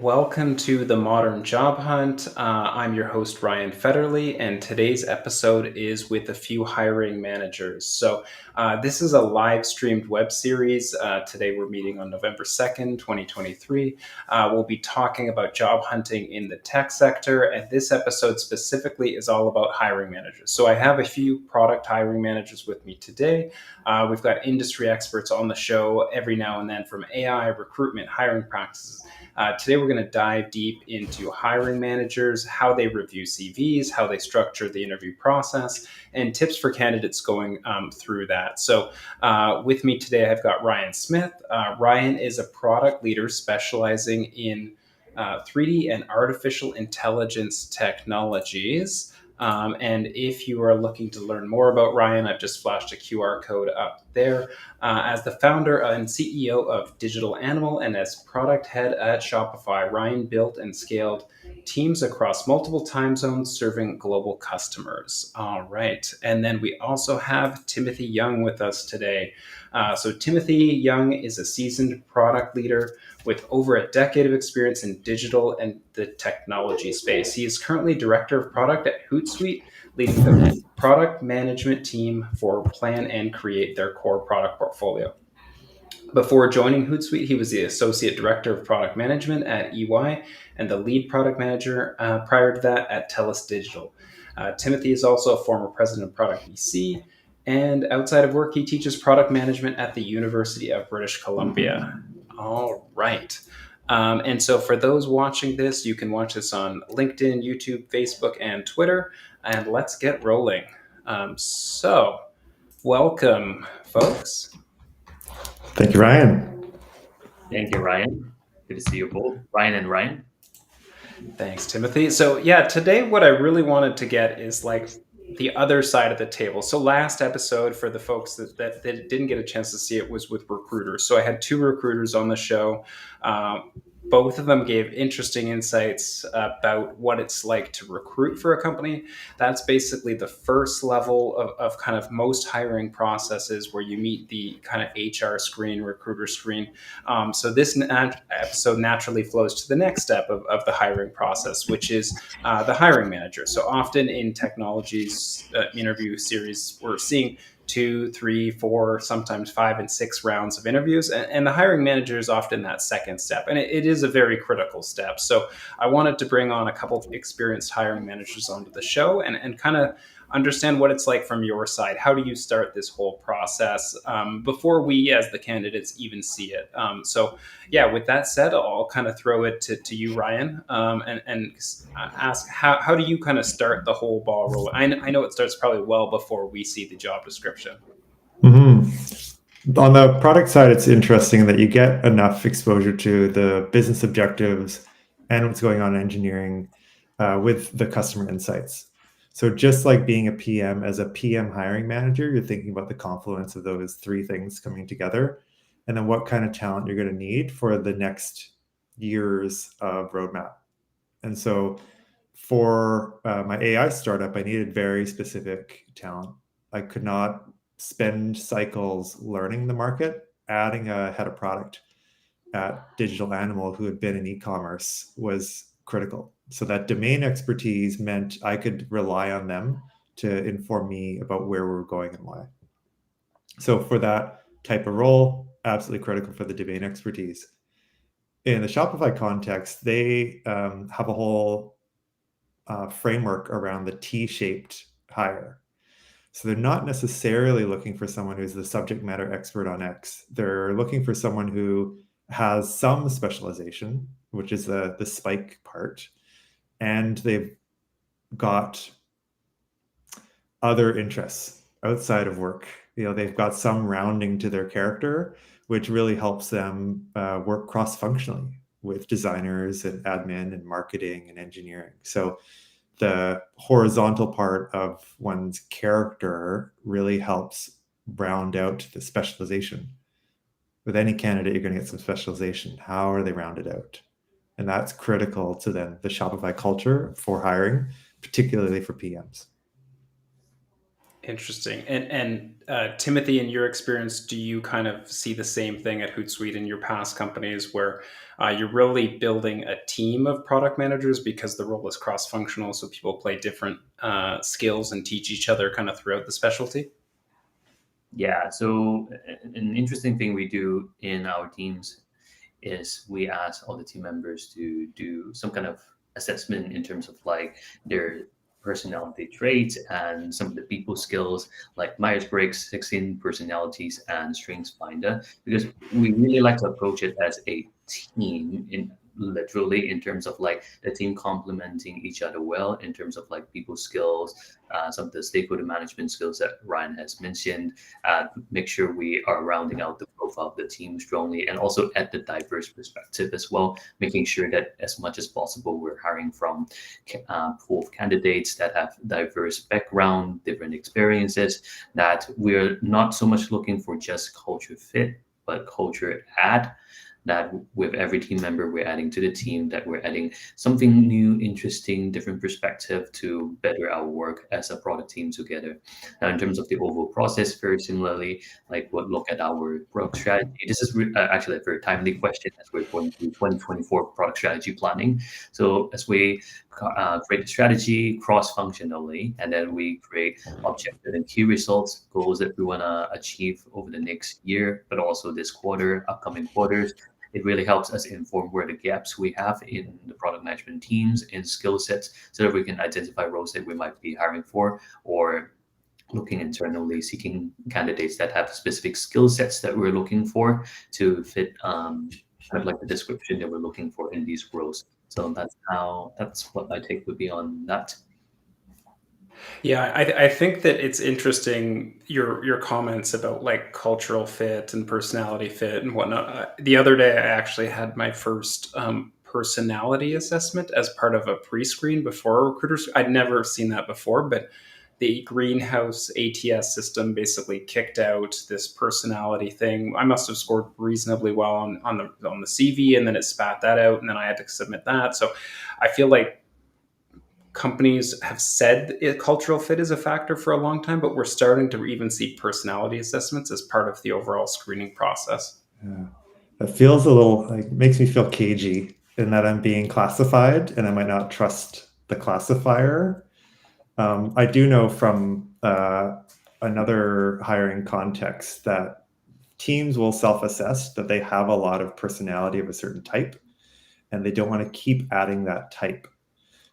welcome to the Modern Job Hunt. I'm your host, Ryan Federley, and today's episode is with a few hiring managers. This is a live streamed web series. Today, we're meeting on November 2nd, 2023. We'll be talking about job hunting in the tech sector, and this episode specifically is all about hiring managers. So, I have a few product hiring managers with me today. We've got industry experts on the show every now and then from AI, recruitment, hiring practices. Today, we're going to dive deep into hiring managers, how they review CVs, how they structure the interview process, and tips for candidates going through that. With me today, I've got Ryan Smith. Ryan is a product leader specializing in 3D and artificial intelligence technologies. And if you are looking to learn more about Ryan, I've just flashed a QR code up there. As the founder and CEO of Digital Animal and as product head at Shopify, Ryan built and scaled teams across multiple time zones serving global customers. All right. And then we also have Timothy Young with us today. Timothy Young is a seasoned product leader with over a decade of experience in digital and the technology space. He is currently director of product at Hootsuite, leading the product management team for plan and create their core product portfolio. Before joining Hootsuite, he was the associate director of product management at EY and the lead product manager prior to that at TELUS Digital. Timothy is also a former president of Product BC, and outside of work, he teaches product management at the University of British Columbia. All right. And so for those watching this, you can watch this on LinkedIn, YouTube, Facebook, and Twitter. And let's get rolling. Welcome, folks. Thank you, Ryan. Thank you, Ryan. Good to see you both, Ryan and Ryan. Thanks, Timothy. So yeah, today what I really wanted to get is like the other side of the table. So last episode, for the folks that didn't get a chance to see it, was with recruiters. So I had two recruiters on the show. Both of them gave interesting insights about what it's like to recruit for a company. That's basically the first level of kind of most hiring processes, where you meet the kind of HR screen, recruiter screen. So this episode naturally flows to the next step of the hiring process, which is the hiring manager. So often in technologies interview series, we're seeing 2, 3, 4, sometimes 5 and 6 rounds of interviews. And the hiring manager is often that second step. And it is a very critical step. So I wanted to bring on a couple of experienced hiring managers onto the show and kind of understand what it's like from your side. How do you start this whole process before we, as the candidates, even see it? With that said, I'll kind of throw it to you, Ryan, and ask how do you kind of start the whole ball rolling? I know it starts probably well before we see the job description. Mm-hmm. On the product side, it's interesting that you get enough exposure to the business objectives and what's going on in engineering with the customer insights. So just like being a PM, as a PM hiring manager, you're thinking about the confluence of those three things coming together, and then what kind of talent you're going to need for the next years of roadmap. And so for my AI startup, I needed very specific talent. I could not spend cycles learning the market. Adding a head of product at Digital Animal who had been in e-commerce was critical. So that domain expertise meant I could rely on them to inform me about where we were going and why. So for that type of role, absolutely critical for the domain expertise. In the Shopify context, they have a whole framework around the T-shaped hire. So they're not necessarily looking for someone who's the subject matter expert on X. They're looking for someone who has some specialization, which is the spike part, and they've got other interests outside of work. They've got some rounding to their character, which really helps them work cross-functionally with designers and admin and marketing and engineering. So the horizontal part of one's character really helps round out the specialization. With any candidate, you're going to get some specialization. How are they rounded out? And that's critical to then the Shopify culture for hiring, particularly for PMs. Interesting. And Timothy, in your experience, do you kind of see the same thing at Hootsuite in your past companies where you're really building a team of product managers because the role is cross functional, so people play different skills and teach each other kind of throughout the specialty? Yeah, so an interesting thing we do in our teams is we ask all the team members to do some kind of assessment in terms of like their personality traits and some of the people skills like Myers-Briggs, 16 personalities and Strengths Finder, because we really like to approach it as a team in literally in terms of like the team complementing each other well in terms of like people skills, some of the stakeholder management skills that Ryan has mentioned, make sure we are rounding out the profile of the team strongly, and also at the diverse perspective as well, making sure that as much as possible we're hiring from pool of candidates that have diverse background, different experiences, that we're not so much looking for just culture fit, but culture add, that with every team member we're adding to the team, that we're adding something new, interesting, different perspective to better our work as a product team together. Now, in terms of the overall process, very similarly, like what look at our product strategy. This is actually a very timely question as we're going through 2024 product strategy planning. So as we create the strategy cross-functionally, and then we create objective and key results, goals that we want to achieve over the next year, but also this quarter, upcoming quarters. It really helps us inform where the gaps we have in the product management teams in skill sets so that we can identify roles that we might be hiring for, or looking internally, seeking candidates that have specific skill sets that we're looking for to fit kind of like the description that we're looking for in these roles. So that's what my take would be on that. Yeah, I think that it's interesting your comments about like cultural fit and personality fit and whatnot. The other day, I actually had my first personality assessment as part of a pre-screen before recruiters. I'd never seen that before, but the Greenhouse ATS system basically kicked out this personality thing. I must have scored reasonably well on the CV, and then it spat that out, and then I had to submit that. So I feel like companies have said cultural fit is a factor for a long time, but we're starting to even see personality assessments as part of the overall screening process. Yeah. It feels a little like makes me feel cagey in that I'm being classified and I might not trust the classifier. I do know from another hiring context that teams will self-assess that they have a lot of personality of a certain type and they don't want to keep adding that type.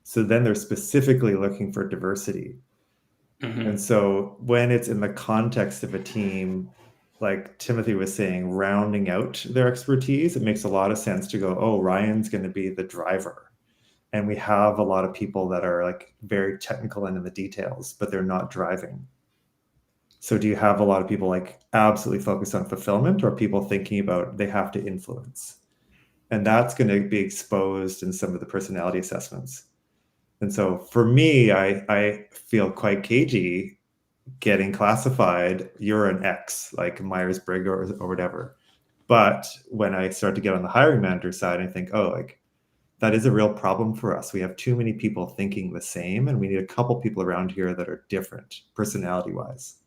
So then they're specifically looking for diversity. Mm-hmm. And so when it's in the context of a team, like Timothy was saying, rounding out their expertise, it makes a lot of sense to go, oh, Ryan's going to be the driver. And we have a lot of people that are like very technical and in the details, but they're not driving. So do you have a lot of people like absolutely focused on fulfillment, or people thinking about they have to influence? And that's going to be exposed in some of the personality assessments. And so for me, I feel quite cagey getting classified, you're an X, like Myers-Briggs or whatever. But when I start to get on the hiring manager side, I think, oh, like that is a real problem for us. We have too many people thinking the same, and we need a couple people around here that are different personality-wise.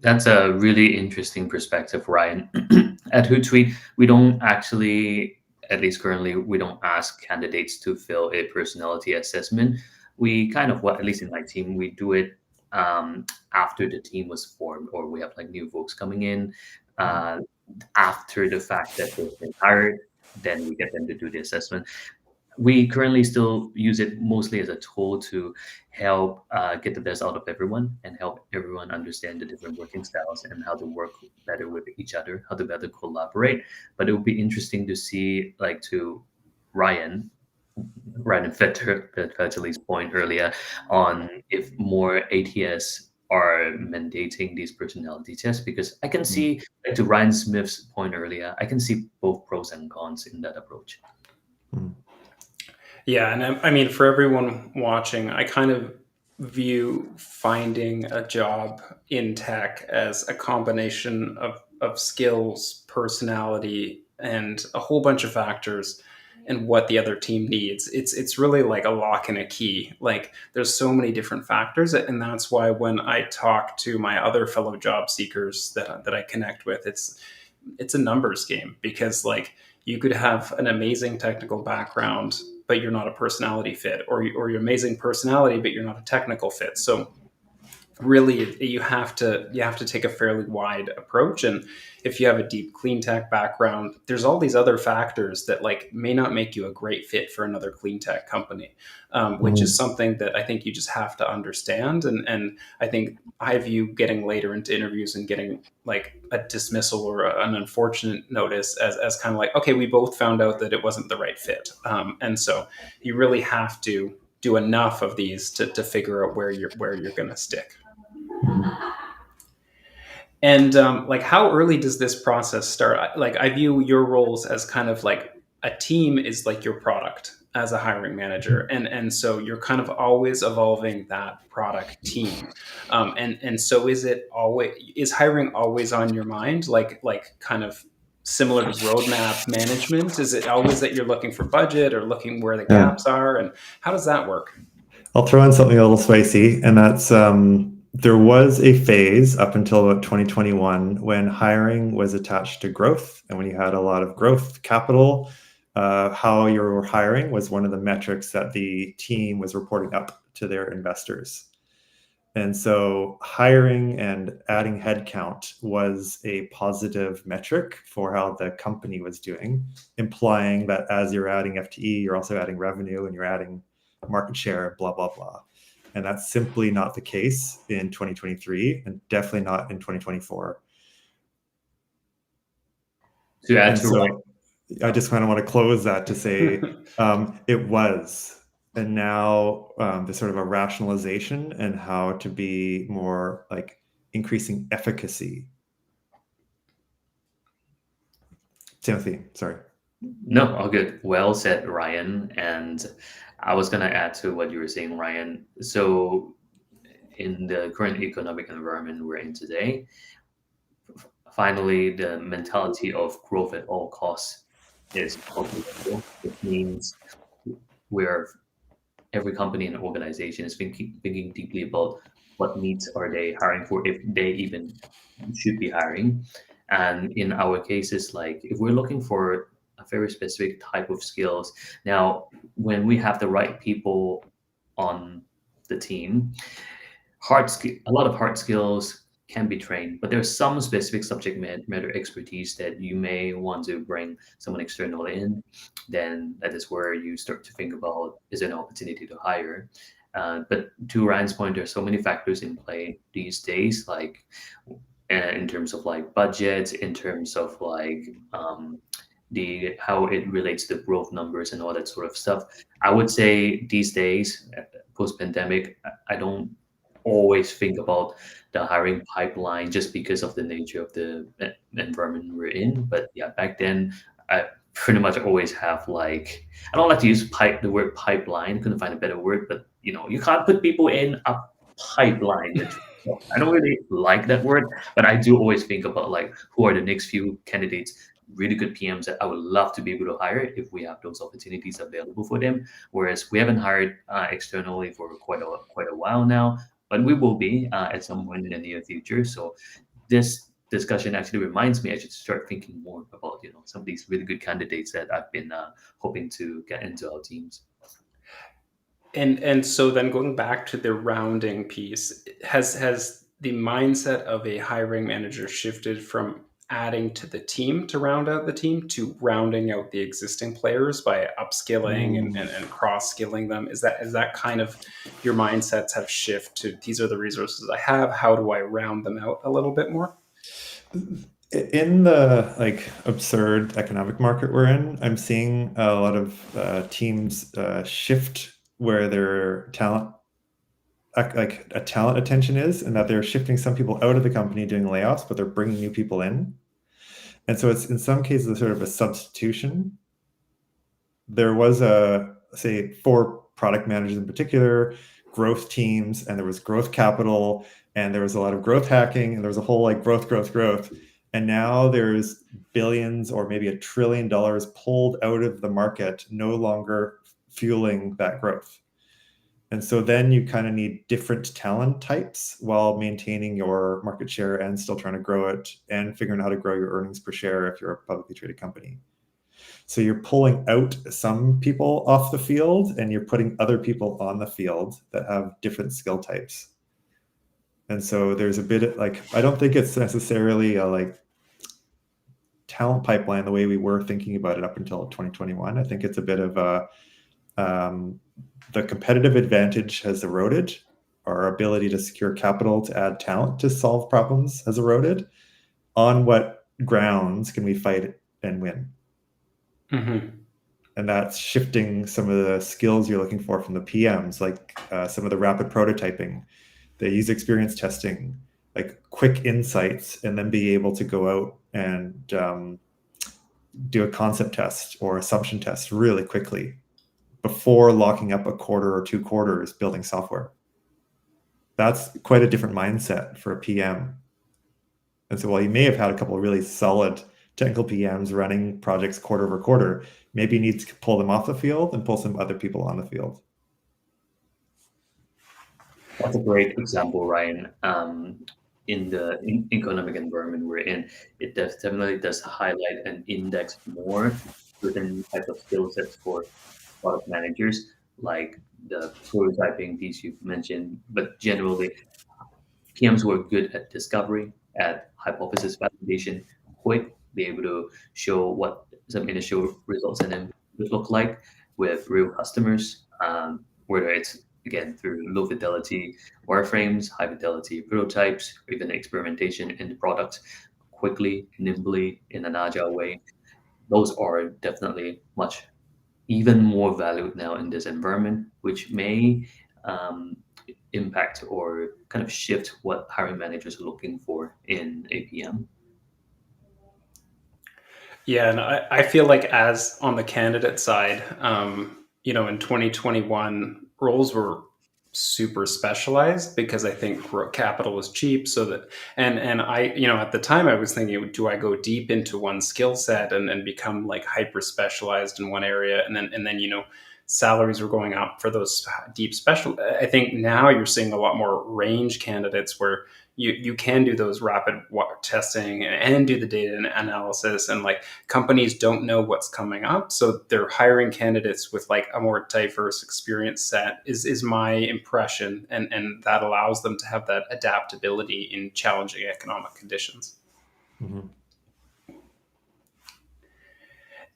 That's a really interesting perspective, Ryan. At Hootsuite, we don't actually, at least currently, we don't ask candidates to fill a personality assessment. We kind of, what at least in my team, we do it after the team was formed, or we have like new folks coming in after the fact that they've been hired. Then we get them to do the assessment. We currently still use it mostly as a tool to help get the best out of everyone and help everyone understand the different working styles and how to work better with each other, how to better collaborate. But it would be interesting to see, like, to Ryan, Fetterly's point earlier on if more ATS are mandating these personality tests, because I can see, like, to Ryan Smith's point earlier, I can see both pros and cons in that approach. Mm. Yeah, and I mean, for everyone watching, I kind of view finding a job in tech as a combination of skills, personality, and a whole bunch of factors. and what the other team needs. It's really like a lock and a key. Like there's so many different factors, and that's why when I talk to my other fellow job seekers that I connect with, it's a numbers game, because like you could have an amazing technical background but you're not a personality fit, or you're amazing personality but you're not a technical fit. So really you have to take a fairly wide approach. And if you have a deep clean tech background, there's all these other factors that like may not make you a great fit for another clean tech company, which is something that I think you just have to understand. And I think I view getting later into interviews and getting like a dismissal or an unfortunate notice as kind of like, okay, we both found out that it wasn't the right fit. And so you really have to do enough of these to figure out where you're going to stick. And like, how early does this process start? Like, I view your roles as kind of like a team is like your product as a hiring manager, and so you're kind of always evolving that product team. And so is hiring always on your mind? Like kind of similar to roadmap management? Is it always that you're looking for budget or looking where the Yeah. gaps are, and how does that work? I'll throw in something a little spicy, and that's there was a phase up until about 2021 when hiring was attached to growth, and when you had a lot of growth capital, how you were hiring was one of the metrics that the team was reporting up to their investors. And so hiring and adding headcount was a positive metric for how the company was doing, implying that as you're adding FTE, you're also adding revenue and you're adding market share, blah, blah, blah. And that's simply not the case in 2023 and definitely not in 2024. To add And to so Ryan, I just kind of want to close that to say it was. And now there's sort of a rationalization and how to be more like increasing efficacy. Timothy, sorry. no, all good. Well said, Ryan. And I was gonna add to what you were saying, Ryan. So in the current economic environment we're in today, finally the mentality of growth at all costs is cultivated. It means where every company and organization is thinking deeply about what needs are they hiring for, if they even should be hiring. And in our cases, like if we're looking for a very specific type of skills, now when we have the right people on the team, a lot of hard skills can be trained, but there's some specific subject matter expertise that you may want to bring someone external in. Then that is where you start to think about, is there an opportunity to hire? But to Ryan's point, there's so many factors in play these days, like in terms of like budget, in terms of like the how it relates to growth numbers and all that sort of stuff. I would say these days, post pandemic, I don't always think about the hiring pipeline just because of the nature of the environment we're in. But yeah, back then I pretty much always have like, I don't like to use the word pipeline, couldn't find a better word, but you can't put people in a pipeline. I don't really like that word, but I do always think about like who are the next few candidates, really good PMs that I would love to be able to hire if we have those opportunities available for them. Whereas we haven't hired externally for quite a while now, but we will be at some point in the near future. So this discussion actually reminds me I should start thinking more about some of these really good candidates that I've been hoping to get into our teams. And so then going back to the rounding piece, has the mindset of a hiring manager shifted from adding to the team to round out the team to rounding out the existing players by upskilling and cross-skilling them? Is that kind of your mindsets have shifted to, these are the resources I have, how do I round them out a little bit more? In the like absurd economic market we're in, I'm seeing a lot of teams shift where their talent, like a talent attention is, and that they're shifting some people out of the company doing layoffs, but they're bringing new people in. And so it's in some cases a sort of a substitution. There was say, for product managers in particular, growth teams, and there was growth capital, and there was a lot of growth hacking, and there was a whole like growth. And now there's billions or maybe $1 trillion pulled out of the market, no longer fueling that growth. And so then you kind of need different talent types while maintaining your market share and still trying to grow it and figuring out how to grow your earnings per share if you're a publicly traded company. So you're pulling out some people off the field and you're putting other people on the field that have different skill types. And so there's a bit of, like, I don't think it's necessarily a like talent pipeline the way we were thinking about it up until 2021. I think it's a bit of a the competitive advantage has eroded. Our ability to secure capital to add talent to solve problems has eroded. On what grounds can we fight and win? Mm-hmm. And that's shifting some of the skills you're looking for from the PMs, like some of the rapid prototyping, the user experience testing, like quick insights, and then be able to go out and do a concept test or assumption test really quickly before locking up a quarter or 2 quarters building software. That's quite a different mindset for a PM. And so while you may have had a couple of really solid technical PMs running projects quarter over quarter, maybe you need to pull them off the field and pull some other people on the field. That's a great example, Ryan. In the economic environment we're in, it definitely does highlight and index more certain types of skill sets for product managers, like the prototyping piece you've mentioned. But generally, PMs were good at discovery, at hypothesis validation, quick, be able to show what some initial results and then would look like with real customers, whether it's again through low fidelity wireframes, high fidelity prototypes, or even experimentation in the product quickly, nimbly, in an agile way. Those are definitely much even more valued now in this environment, which may impact or kind of shift what hiring managers are looking for in APM. Yeah, and I feel like as on the candidate side, in 2021, roles were super specialized because I think capital was cheap. So that and I, at the time I was thinking, do I go deep into one skill set and become like hyper specialized in one area, and then salaries were going up for those deep special. I think now you're seeing a lot more range candidates where you can do those rapid testing and do the data analysis, and like companies don't know what's coming up, so they're hiring candidates with like a more diverse experience set is my impression, and that allows them to have that adaptability in challenging economic conditions. Mm-hmm.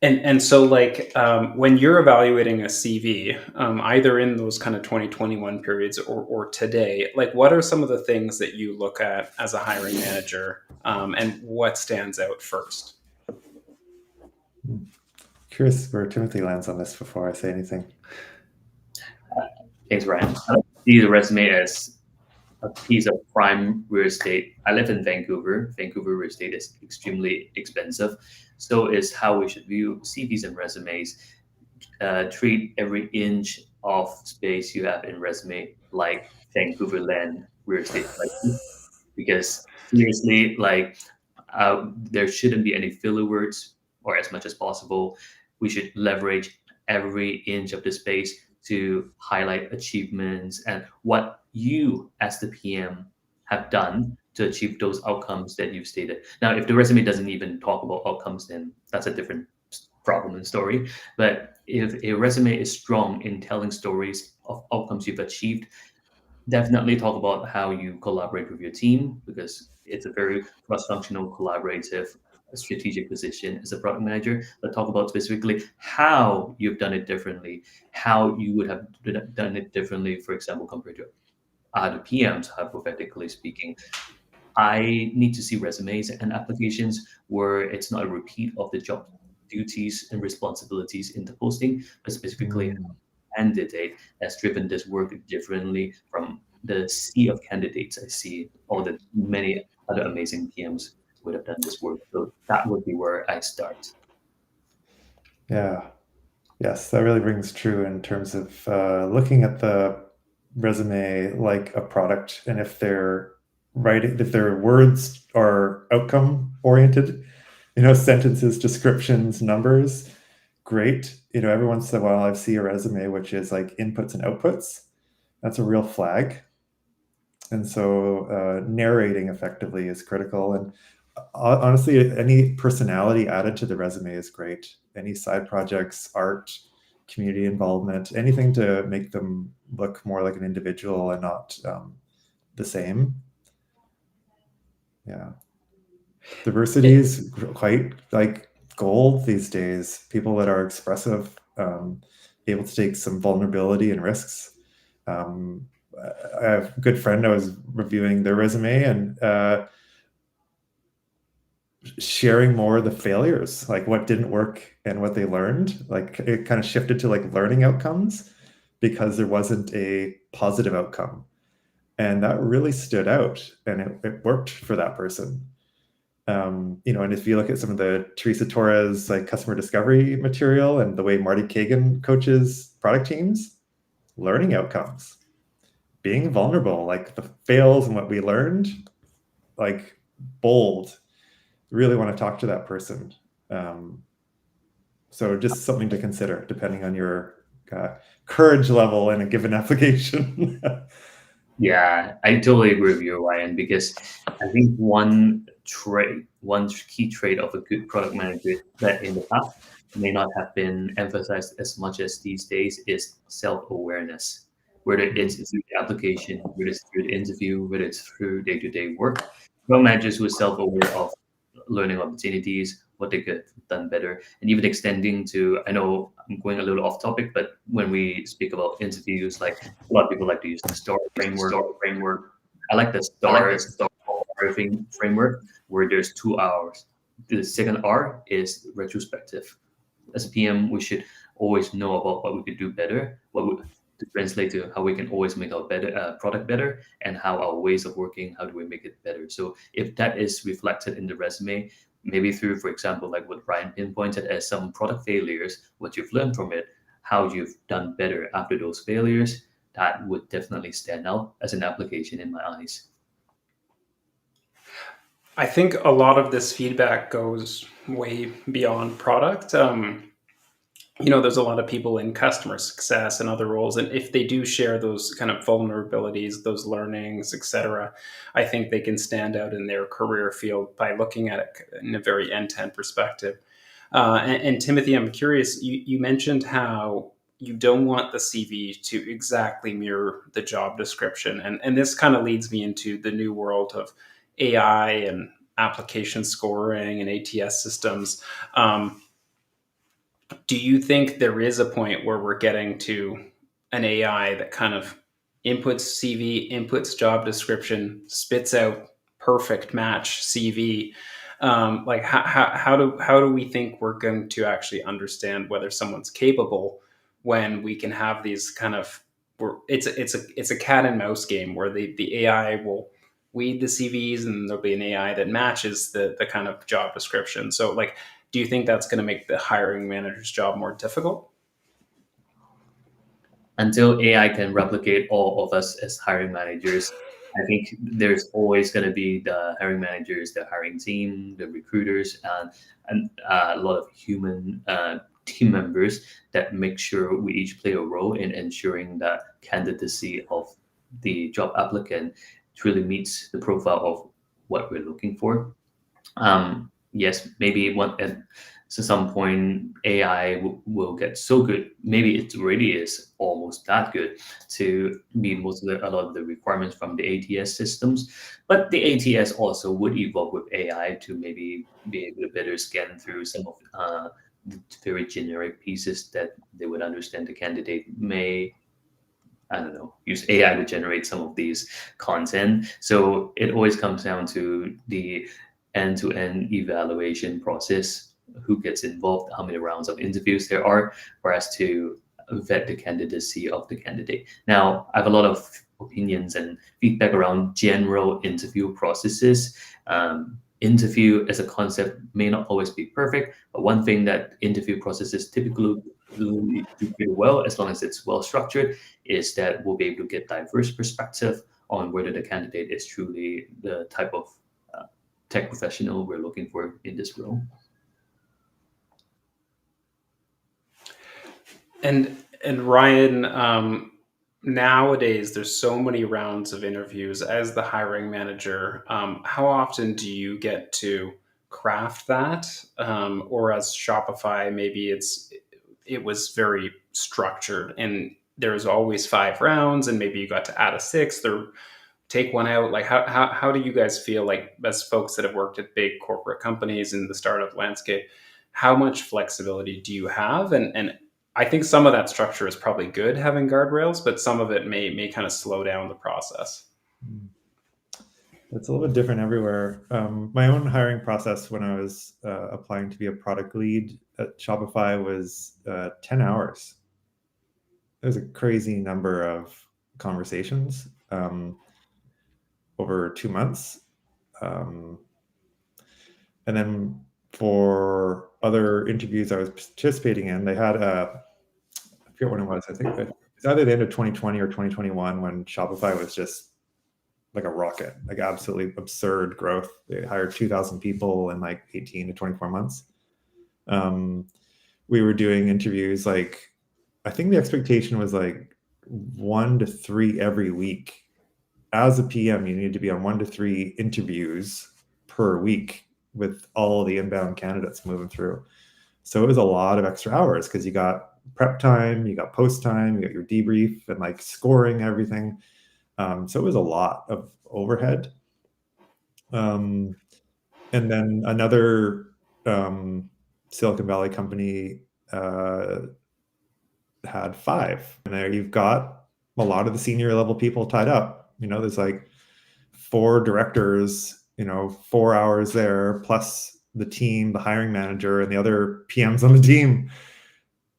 And so, like, when you're evaluating a CV, either in those kind of 2021 periods or today, like, what are some of the things that you look at as a hiring manager, and what stands out first? Curious where Timothy lands on this before I say anything. Thanks, Ryan. I see the resume as a piece of prime real estate. I live in Vancouver. Vancouver real estate is extremely expensive. So is how we should view CVs and resumes. Treat every inch of space you have in resume like Vancouver land real estate prices. Because seriously, like there shouldn't be any filler words, or as much as possible. We should leverage every inch of the space to highlight achievements and what you as the PM have done to achieve those outcomes that you've stated. Now, if the resume doesn't even talk about outcomes, then that's a different problem and story. But if a resume is strong in telling stories of outcomes you've achieved, definitely talk about how you collaborate with your team, because it's a very cross-functional, collaborative, strategic position as a product manager. But talk about specifically how you've done it differently, how you would have done it differently, for example, compared to other PMs, hypothetically speaking. I need to see resumes and applications where it's not a repeat of the job duties and responsibilities in the posting, but specifically candidate has driven this work differently from the sea of candidates I see, or the many other amazing PMs would have done this work. So that would be where I start. Yeah. Yes, that really rings true in terms of looking at the resume like a product, and if they're writing, if their words are outcome oriented, sentences, descriptions, numbers, great. Every once in a while I see a resume which is like inputs and outputs. That's a real flag. And so narrating effectively is critical. And honestly, any personality added to the resume is great. Any side projects, art, community involvement, anything to make them look more like an individual and not the same. Yeah. Diversity is quite like gold these days. People that are expressive, able to take some vulnerability and risks. I have a good friend, I was reviewing their resume and sharing more of the failures, like what didn't work and what they learned. Like it kind of shifted to like learning outcomes because there wasn't a positive outcome. And that really stood out and it worked for that person. And if you look at some of the Teresa Torres like customer discovery material and the way Marty Kagan coaches product teams, learning outcomes, being vulnerable, like the fails and what we learned, like bold, really want to talk to that person. So just something to consider depending on your courage level in a given application. Yeah, I totally agree with you, Ryan, because I think one key trait of a good product manager that in the past may not have been emphasized as much as these days is self-awareness. Whether it's through the application, whether it's through the interview, whether it's through day-to-day work, product managers who are self-aware of learning opportunities, what they could have done better, and even extending to, I know I'm going a little off topic, but when we speak about interviews, like a lot of people like to use the STAR framework. I like the STAR framework where there's 2 hours. The second R is retrospective. As a PM, we should always know about what we could do better, to translate to how we can always make our product better, and how our ways of working, how do we make it better. So if that is reflected in the resume, maybe through, for example, like what Ryan pinpointed as some product failures, what you've learned from it, how you've done better after those failures, that would definitely stand out as an application in my eyes. I think a lot of this feedback goes way beyond product. There's a lot of people in customer success and other roles, and if they do share those kind of vulnerabilities, those learnings, etc., I think they can stand out in their career field by looking at it in a very end-to-end perspective. And Timothy, I'm curious, you mentioned how you don't want the CV to exactly mirror the job description, and this kind of leads me into the new world of AI and application scoring and ATS systems. Do you think there is a point where we're getting to an AI that kind of inputs CV, inputs job description, spits out perfect match CV? Like how do we think we're going to actually understand whether someone's capable when we can have these kind of it's a cat and mouse game where the AI will weed the CVs and there'll be an AI that matches the kind of job description. So like, do you think that's going to make the hiring manager's job more difficult? Until AI can replicate all of us as hiring managers, I think there's always going to be the hiring managers, the hiring team, the recruiters, and a lot of human team members that make sure we each play a role in ensuring that candidacy of the job applicant truly meets the profile of what we're looking for. Yes, maybe at some point AI will get so good. Maybe it already is almost that good to meet a lot of the requirements from the ATS systems. But the ATS also would evolve with AI to maybe be able to better scan through some of the very generic pieces that they would understand the candidate may, I don't know, use AI to generate some of these content. So it always comes down to the end-to-end evaluation process, who gets involved, how many rounds of interviews there are for us to vet the candidacy of the candidate. Now, I have a lot of opinions and feedback around general interview processes. Interview as a concept may not always be perfect, but one thing that interview processes typically do pretty well, as long as it's well structured, is that we'll be able to get diverse perspective on whether the candidate is truly the type of tech professional we're looking for in this role. And Ryan, nowadays there's so many rounds of interviews as the hiring manager. How often do you get to craft that, or as Shopify, maybe it was very structured and there's always 5 rounds, and maybe you got to add a sixth or take one out. Like how do you guys feel, like as folks that have worked at big corporate companies in the startup landscape? How much flexibility do you have? And I think some of that structure is probably good, having guardrails, but some of it may kind of slow down the process. It's a little bit different everywhere. My own hiring process when I was applying to be a product lead at Shopify was 10 hours. It was a crazy number of conversations over 2 months. And then for other interviews I was participating in, they had I forget when it was. I think it was either the end of 2020 or 2021 when Shopify was just like a rocket, like absolutely absurd growth. They hired 2,000 people in like 18 to 24 months. We were doing interviews, like I think the expectation was like 1 to 3 every week. As a PM, you need to be on 1 to 3 interviews per week with all the inbound candidates moving through. So it was a lot of extra hours because you got prep time, you got post time, you got your debrief and like scoring everything. So it was a lot of overhead. And then another Silicon Valley company had 5. And there you've got a lot of the senior level people tied up. There's like 4 directors, 4 hours there, plus the team, the hiring manager, and the other PMs on the team.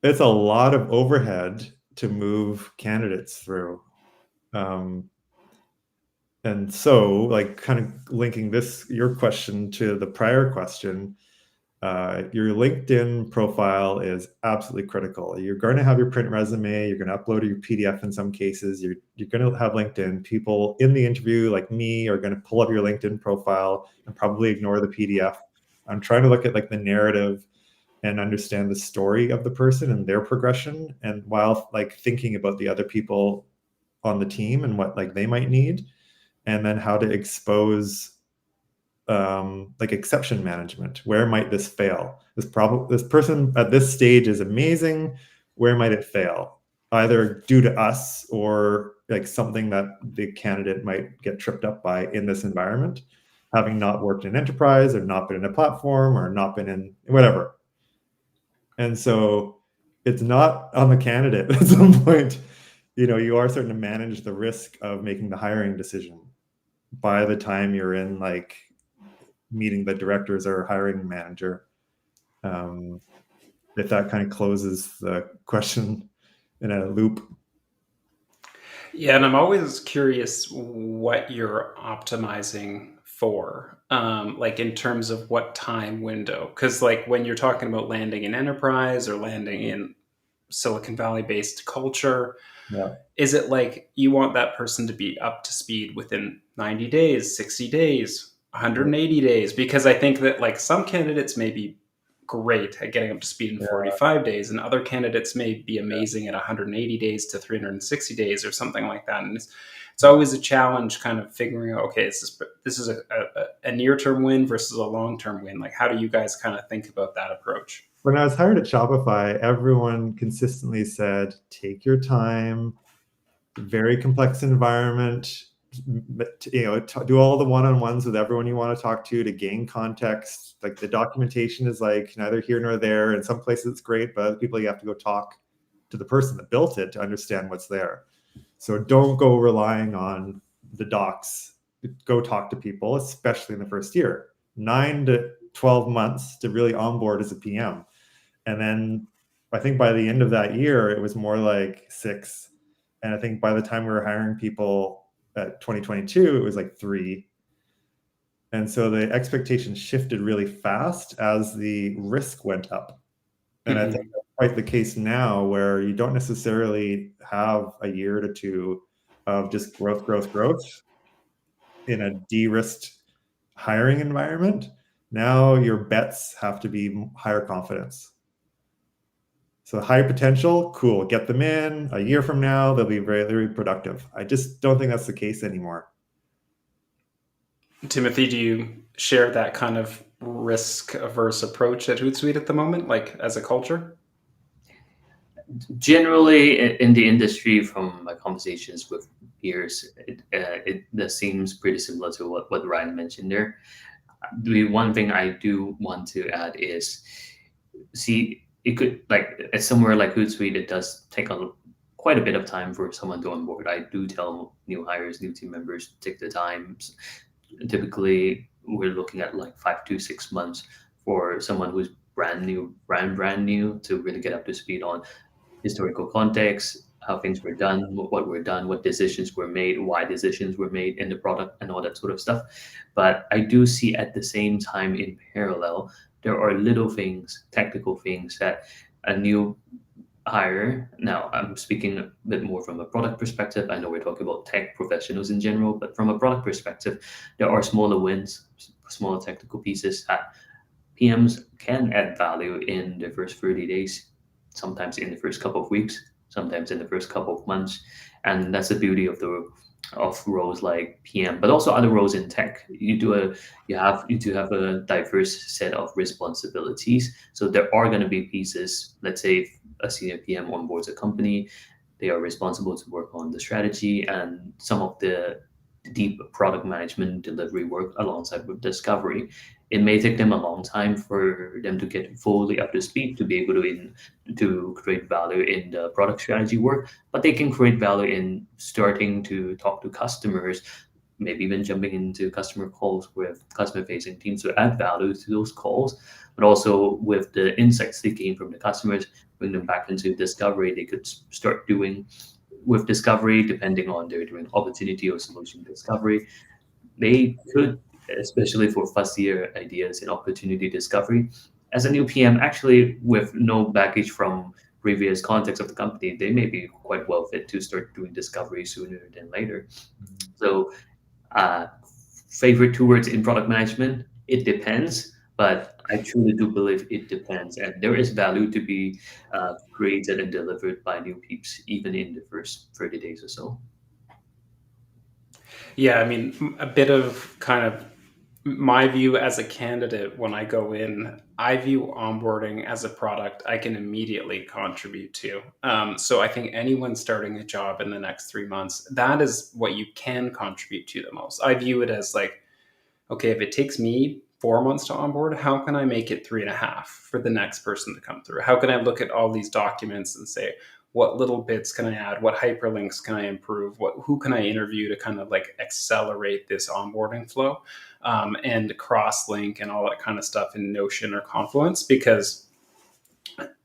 It's a lot of overhead to move candidates through. And so, like, kind of linking your question to the prior question, your LinkedIn profile is absolutely critical. You're going to have your print resume. You're going to upload your PDF in some cases. You're going to have LinkedIn. People in the interview, like me, are going to pull up your LinkedIn profile and probably ignore the PDF. I'm trying to look at like the narrative and understand the story of the person and their progression, and while like thinking about the other people on the team and what like they might need, and then how to expose like exception management. Where might this fail? This person at this stage is amazing. Where might it fail? Either due to us or like something that the candidate might get tripped up by in this environment, having not worked in enterprise or not been in a platform or not been in whatever. And so it's not on the candidate at some point. You are starting to manage the risk of making the hiring decision by the time you're in like meeting the directors or hiring manager. If that kind of closes the question in a loop. Yeah, and I'm always curious what you're optimizing for, like in terms of what time window. Because like when you're talking about landing in enterprise or landing in Silicon Valley based culture, Yeah. is it like you want that person to be up to speed within 90 days, 60 days, 180 days? Because I think that like some candidates may be great at getting up to speed in 45 days, and other candidates may be amazing at 180 days to 360 days or something like that. And it's always a challenge kind of figuring out, okay, this is a near-term win versus a long-term win. Like, how do you guys kind of think about that approach? When I was hired at Shopify, everyone consistently said, take your time, very complex environment, do all the one-on-ones with everyone you want to talk to gain context. Like the documentation is like neither here nor there. In some places it's great, but other people you have to go talk to the person that built it to understand what's there. So don't go relying on the docs. Go talk to people, especially in the first year. 9 to 12 months to really onboard as a PM. And then I think by the end of that year, it was more like 6. And I think by the time we were hiring people at 2022, it was like 3. And so the expectations shifted really fast as the risk went up. And I think that's quite the case now, where you don't necessarily have a year to 2 of just growth in a de-risked hiring environment, now your bets have to be higher confidence. So higher potential, cool, get them in. A year from now, they'll be very, very productive. I just don't think that's the case anymore. Timothy, do you share that kind of risk-averse approach at Hootsuite at the moment, like as a culture? Generally, in the industry, from my conversations with peers, that seems pretty similar to what Ryan mentioned there. The one thing I do want to add is, see, it could, like at somewhere like Hootsuite, it does take quite a bit of time for someone to onboard. I do tell new hires, new team members, take the time. Typically, we're looking at like 5 to 6 months for someone who's brand new to really get up to speed on historical context, how things were done, what were done, what decisions were made, why decisions were made in the product, and all that sort of stuff. But I do see at the same time, in parallel, there are little things, technical things that a new hire. Now, I'm speaking a bit more from a product perspective. I know we're talking about tech professionals in general, but from a product perspective, there are smaller wins, smaller technical pieces that PMs can add value in the first 30 days, sometimes in the first couple of weeks, sometimes in the first couple of months. And that's the beauty of roles like PM, but also other roles in tech. You do have a diverse set of responsibilities. So there are going to be pieces. Let's say if a senior PM onboards a company, they are responsible to work on the strategy and some of the deep product management delivery work alongside with discovery. It may take them a long time for them to get fully up to speed to be able to create value in the product strategy work, but they can create value in starting to talk to customers, maybe even jumping into customer calls with customer-facing teams to add value to those calls, but also with the insights they gain from the customers, bring them back into discovery. They could start doing with discovery, depending on they're doing opportunity or solution discovery. They could, especially for fussier ideas in opportunity discovery, as a new PM, actually with no baggage from previous context of the company, they may be quite well fit to start doing discovery sooner than later. So, favorite two words in product management, it depends, but I truly do believe it depends. And there is value to be created and delivered by new peeps, even in the first 30 days or so. Yeah, I mean, a bit of kind of my view as a candidate when I go in, I view onboarding as a product I can immediately contribute to. So I think anyone starting a job in the next 3 months, that is what you can contribute to the most. I view it as like, okay, if it takes me 4 months to onboard, how can I make it 3.5 for the next person to come through? How can I look at all these documents and say, what little bits can I add? What hyperlinks can I improve? Who can I interview to kind of like accelerate this onboarding flow, and cross-link and all that kind of stuff in Notion or Confluence? Because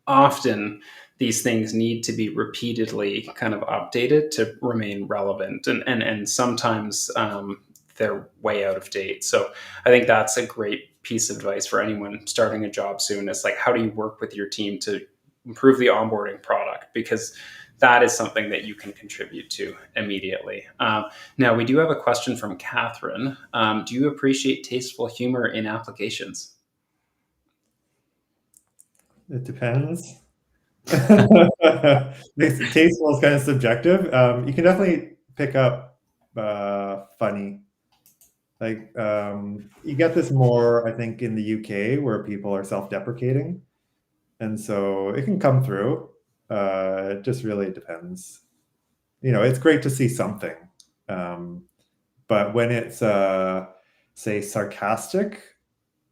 often these things need to be repeatedly kind of updated to remain relevant, and sometimes they're way out of date. So I think that's a great piece of advice for anyone starting a job soon. It's like, how do you work with your team to improve the onboarding product? Because that is something that you can contribute to immediately. Now, we do have a question from Catherine. Do you appreciate tasteful humor in applications? It depends. Tasteful is kind of subjective. You can definitely pick up funny. Like you get this more, I think, in the UK where people are self-deprecating, and so it can come through. It just really depends. It's great to see something, but when it's say sarcastic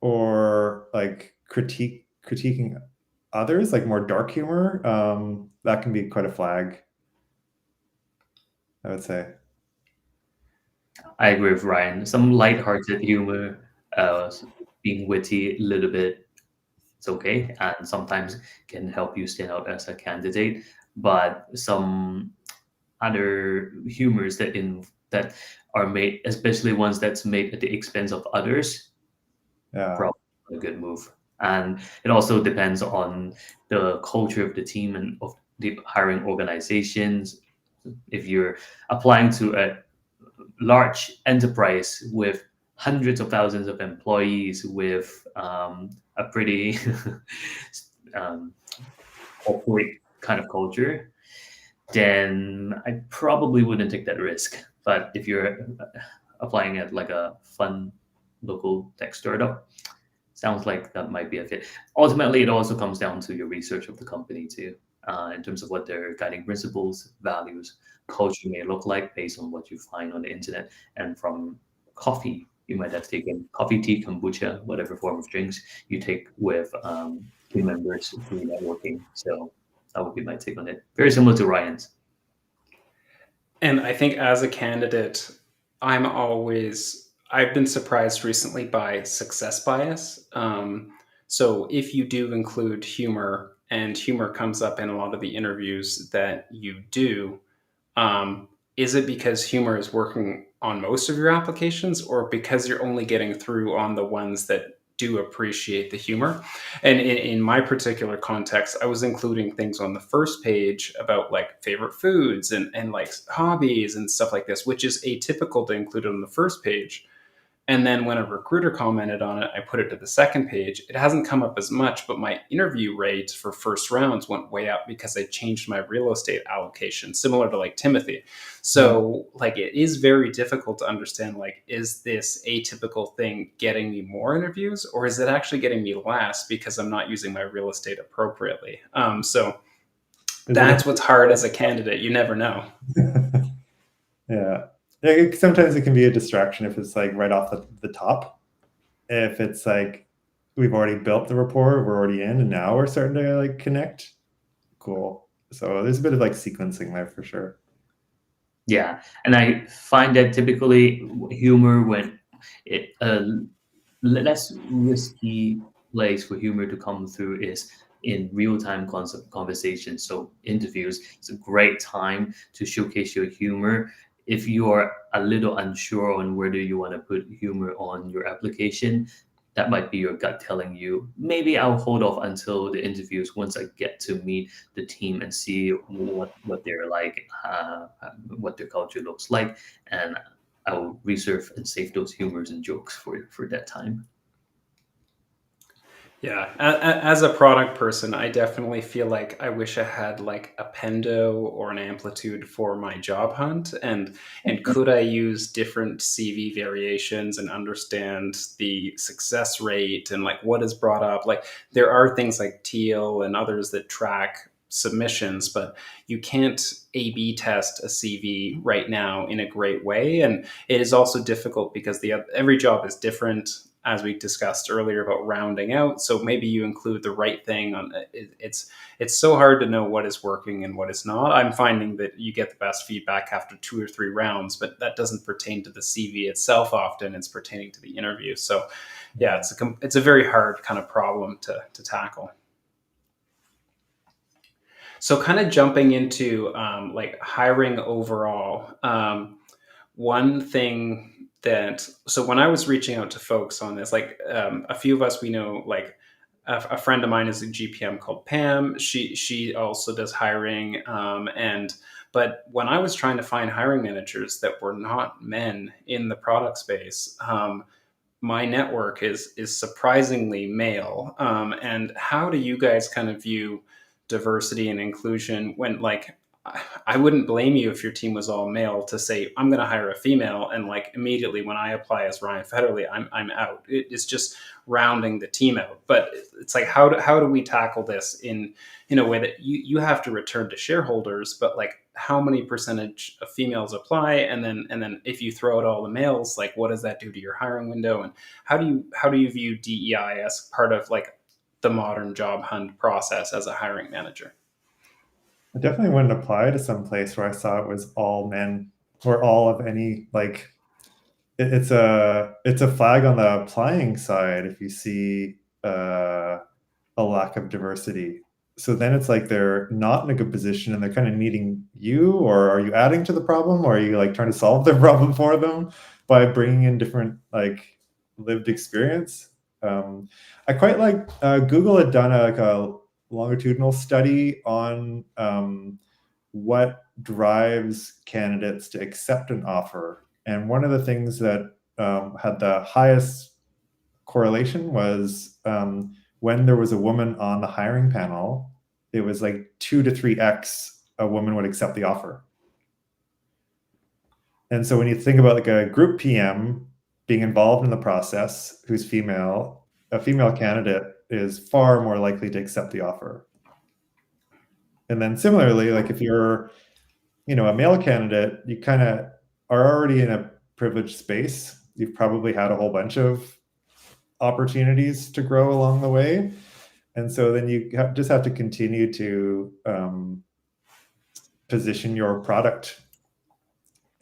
or like critiquing others, like more dark humor, that can be quite a flag, I would say. I agree with Ryan. Some lighthearted humor, being witty a little bit, it's okay, and sometimes can help you stand out as a candidate. But some other humors that are made, especially ones that's made at the expense of others, Yeah. probably a good move. And it also depends on the culture of the team and of the hiring organizations. If you're applying to a large enterprise with hundreds of thousands of employees with a pretty um, corporate kind of culture, then I probably wouldn't take that risk. But if you're applying at like a fun local tech startup, sounds like that might be a fit. Ultimately, it also comes down to your research of the company too, in terms of what their guiding principles, values, culture may look like based on what you find on the internet. And from coffee, you might have taken coffee, tea, kombucha, whatever form of drinks you take with team members through networking. So that would be my take on it. Very similar to Ryan's. And I think as a candidate, I've been surprised recently by success bias. So if you do include humor, and humor comes up in a lot of the interviews that you do, is it because humor is working on most of your applications, or because you're only getting through on the ones that do appreciate the humor? And in my particular context, I was including things on the first page about like favorite foods and like hobbies and stuff like this, which is atypical to include on the first page. And then when a recruiter commented on it, I put it to the second page. It hasn't come up as much, but my interview rate for first rounds went way up because I changed my real estate allocation, similar to like Timothy. So like it is very difficult to understand, like, is this atypical thing getting me more interviews, or is it actually getting me less because I'm not using my real estate appropriately? So that's what's hard as a candidate. You never know. Yeah. Sometimes it can be a distraction if it's like right off the top. If it's like we've already built the rapport, we're already in, and now we're starting to like connect. Cool. So there's a bit of like sequencing there for sure. Yeah, and I find that typically humor, when it less risky place for humor to come through is in real-time conversations. So interviews, it's a great time to showcase your humor. If you are a little unsure on whether you want to put humor on your application, that might be your gut telling you, maybe I'll hold off until the interviews once I get to meet the team and see what they're like, what their culture looks like, and I will reserve and save those humors and jokes for that time. Yeah, as a product person, I definitely feel like I wish I had like a Pendo or an Amplitude for my job hunt, and could I use different CV variations and understand the success rate and like what is brought up? Like there are things like Teal and others that track submissions, but you can't A/B test a CV right now in a great way, and it is also difficult because every job is different, as we discussed earlier about rounding out. So maybe you include the right thing on it. It's so hard to know what is working and what is not. I'm finding that you get the best feedback after 2 or 3 rounds, but that doesn't pertain to the CV itself. Often it's pertaining to the interview. So yeah, it's a very hard kind of problem to tackle. So kind of jumping into like hiring overall. One thing that, so when I was reaching out to folks on this, like a few of us we know, like a friend of mine is a GPM called Pam. She also does hiring, and but when I was trying to find hiring managers that were not men in the product space, my network is surprisingly male. And how do you guys kind of view diversity and inclusion when, like, I wouldn't blame you if your team was all male to say I'm going to hire a female, and like immediately when I apply as Ryan Federley, I'm out. It's just rounding the team out. But it's like how do we tackle this in a way that you have to return to shareholders, but like how many percentage of females apply, and then if you throw out all the males, like what does that do to your hiring window, and how do you view DEI as part of like the modern job hunt process as a hiring manager? I definitely wouldn't apply to some place where I saw it was all men or all of any like it's a flag on the applying side if you see a lack of diversity. So then it's like they're not in a good position and they're kind of needing you, or are you adding to the problem, or are you like trying to solve the problem for them by bringing in different like lived experience? I quite like Google had done like a longitudinal study on what drives candidates to accept an offer. And one of the things that had the highest correlation was when there was a woman on the hiring panel, it was like 2 to 3x a woman would accept the offer. And so when you think about like a group PM being involved in the process who's female, a female candidate is far more likely to accept the offer. And then similarly, like if you're, a male candidate, you kind of are already in a privileged space. You've probably had a whole bunch of opportunities to grow along the way. And so then you just have to continue to position your product.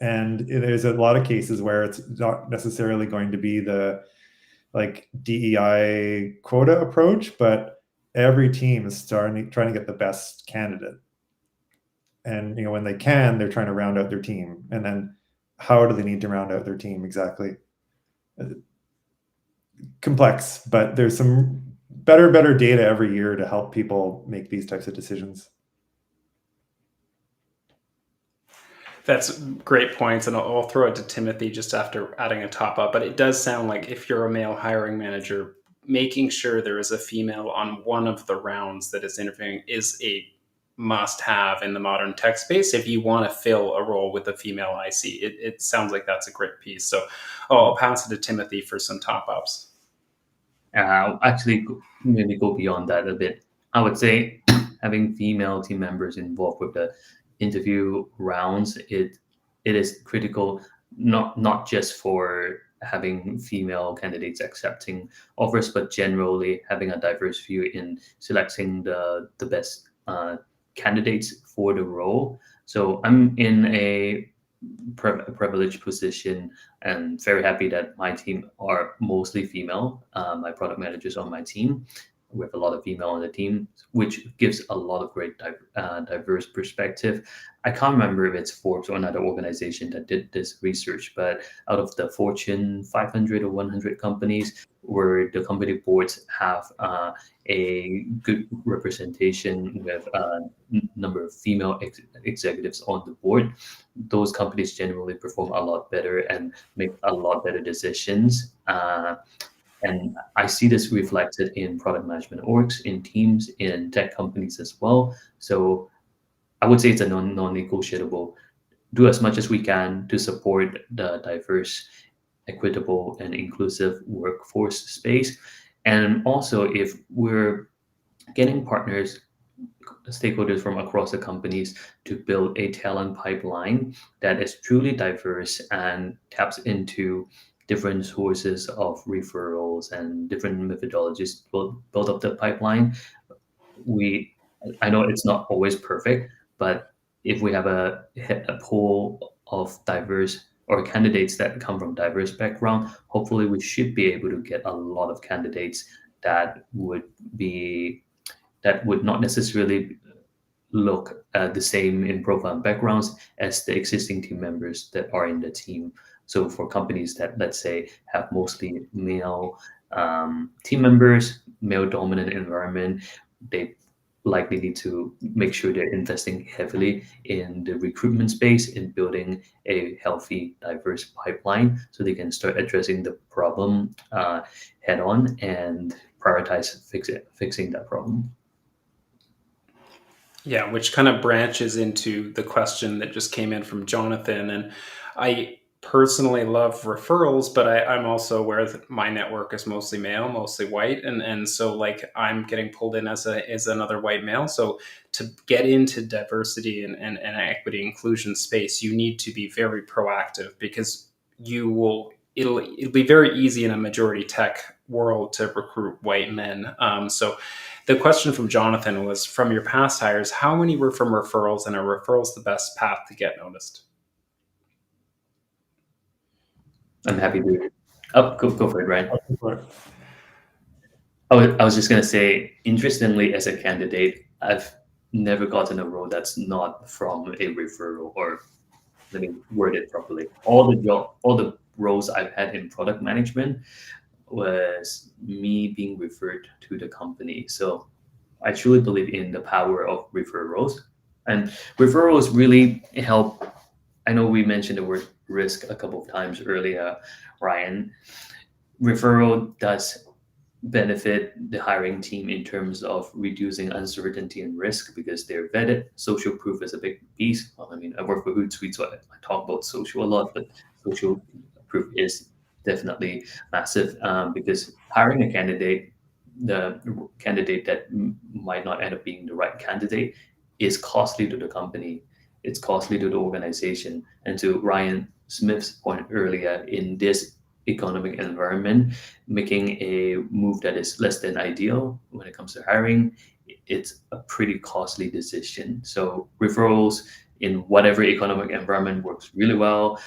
And there's a lot of cases where it's not necessarily going to be the like DEI quota approach, but every team is trying to get the best candidate. And when they can, they're trying to round out their team. And then how do they need to round out their team exactly? Complex, but there's some better data every year to help people make these types of decisions. That's great points, and I'll throw it to Timothy just after adding a top up. But it does sound like if you're a male hiring manager, making sure there is a female on one of the rounds that is interviewing is a must-have in the modern tech space if you want to fill a role with a female IC. It sounds like that's a great piece. So I'll pass it to Timothy for some top-ups. Actually, maybe go beyond that a bit. I would say having female team members involved with the interview rounds, it is critical, not just for having female candidates accepting offers, but generally having a diverse view in selecting the best candidates for the role. So I'm in a privileged position and very happy that my team are mostly female. My product managers on my team, we have a lot of female on the team, which gives a lot of great diverse perspective. I can't remember if it's Forbes or another organization that did this research, but out of the Fortune 500 or 100 companies where the company boards have a good representation with a number of female executives on the board, those companies generally perform a lot better and make a lot better decisions. And I see this reflected in product management orgs, in teams, in tech companies as well. So I would say it's a non-negotiable. Do as much as we can to support the diverse, equitable, and inclusive workforce space. And also, if we're getting partners, stakeholders from across the companies to build a talent pipeline that is truly diverse and taps into different sources of referrals and different methodologies to build up the pipeline. I know it's not always perfect, but if we have a pool of diverse or candidates that come from diverse background, hopefully we should be able to get a lot of candidates that would not necessarily look the same in profile and backgrounds as the existing team members that are in the team. So for companies that, let's say, have mostly male team members, male dominant environment, they likely need to make sure they're investing heavily in the recruitment space, in building a healthy, diverse pipeline so they can start addressing the problem head on and prioritize fixing that problem. Yeah, which kind of branches into the question that just came in from Jonathan. And I personally love referrals, but I'm also aware that my network is mostly male, mostly white. And so like I'm getting pulled in as another white male. So to get into diversity and equity inclusion space, you need to be very proactive because it'll be very easy in a majority tech world to recruit white men. So the question from Jonathan was, from your past hires, how many were from referrals, and are referrals the best path to get noticed? I'm happy to go for it, Ryan. I was just going to say, interestingly, as a candidate, I've never gotten a role that's not from a referral, or let me word it properly. All the roles I've had in product management was me being referred to the company. So I truly believe in the power of referrals. And referrals really help. I know we mentioned the word risk a couple of times earlier, Ryan. Referral does benefit the hiring team in terms of reducing uncertainty and risk because they're vetted. Social proof is a big piece. Well, I mean, I work for Hootsuite, so I talk about social a lot, but social proof is definitely massive because hiring a candidate, the candidate that might not end up being the right candidate, is costly to the company. It's costly to the organization. And to Ryan Smith's point earlier, in this economic environment, making a move that is less than ideal when it comes to hiring, it's a pretty costly decision. So referrals in whatever economic environment works really well.